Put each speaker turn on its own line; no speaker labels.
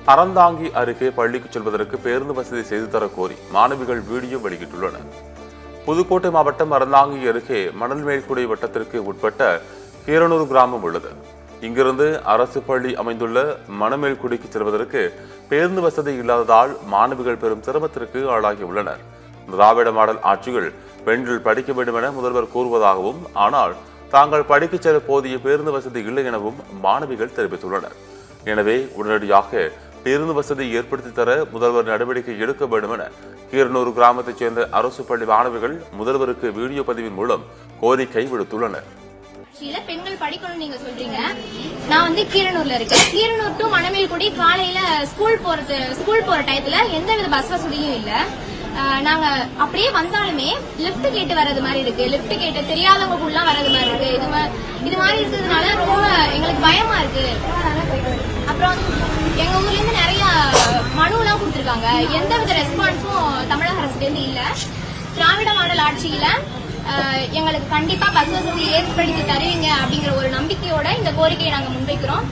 அறந்தாங்கி அருகே பள்ளிக்கு செல்வதற்கு பேருந்து வசதி செய்து தர கோரி மாணவிகள் வீடியோ வெளியிட்டுள்ளனர். புதுக்கோட்டை மாவட்டம் அறந்தாங்கி அருகே மணல்மேல்குடி வட்டத்திற்கு உட்பட்ட கீரனூர் கிராமம் உள்ளது. இங்கிருந்து அரசு பள்ளி அமைந்துள்ள மணமேல்குடிக்கு செல்வதற்கு பேருந்து வசதி இல்லாததால் மாணவிகள் பெரும் சிரமத்திற்கு ஆளாகியுள்ளனர். திராவிட மாடல் ஆட்சிகள் பெண்கள் படிக்க வேண்டும் என முதல்வர் கூறுவதாகவும், ஆனால் தாங்கள் படிக்கச் செல்ல போதிய பேருந்து வசதி இல்லை எனவும் மாணவிகள் தெரிவித்துள்ளனர். எனவே உடனடியாக பேருந்து வசதி ஏற்படுத்தி தர முதல்வர் நடவடிக்கை எடுக்க வேண்டும் என கீரனூர் கிராமத்தைச் சேர்ந்த அரசு பள்ளி மாணவிகள் முதல்வருக்கு வீடியோ பதிவின் மூலம் கோரிக்கை விடுத்துள்ளனர்.
பெண்கள் படிக்கணும் நீங்க சொல்றீங்க. நான் கீரனூர்ல இருக்கேன். கீரனூர் டு மணமேல்குடி காலையில ஸ்கூல் போற டயத்துல எந்தவித பஸ் வசதியும் இல்ல. நாங்க அப்படியே வந்தாலுமே லிப்ட் கேட்டு வர்றது மாதிரி இருக்கு. லிப்ட் கேட்டு தெரியாதவங்களுக்குள்ள வர்றது மாதிரி இருக்கு. இது மாதிரி இருக்கிறதுனால ரொம்ப எங்களுக்கு பயமா இருக்கு. அப்புறம் எங்க ஊர்ல இருந்து நிறைய மனு எல்லாம் கொடுத்திருக்காங்க. எந்தவித ரெஸ்பான்ஸும் தமிழக அரசுல இருந்து இல்ல. திராவிட மாடல் ஆட்சியில எங்களுக்கு கண்டிப்பா பஸ் வசதி ஏற்படுத்தி தருவீங்க அப்படிங்கிற ஒரு நம்பிக்கையோட இந்த கோரிக்கையை நாங்க முன்வைக்கிறோம்.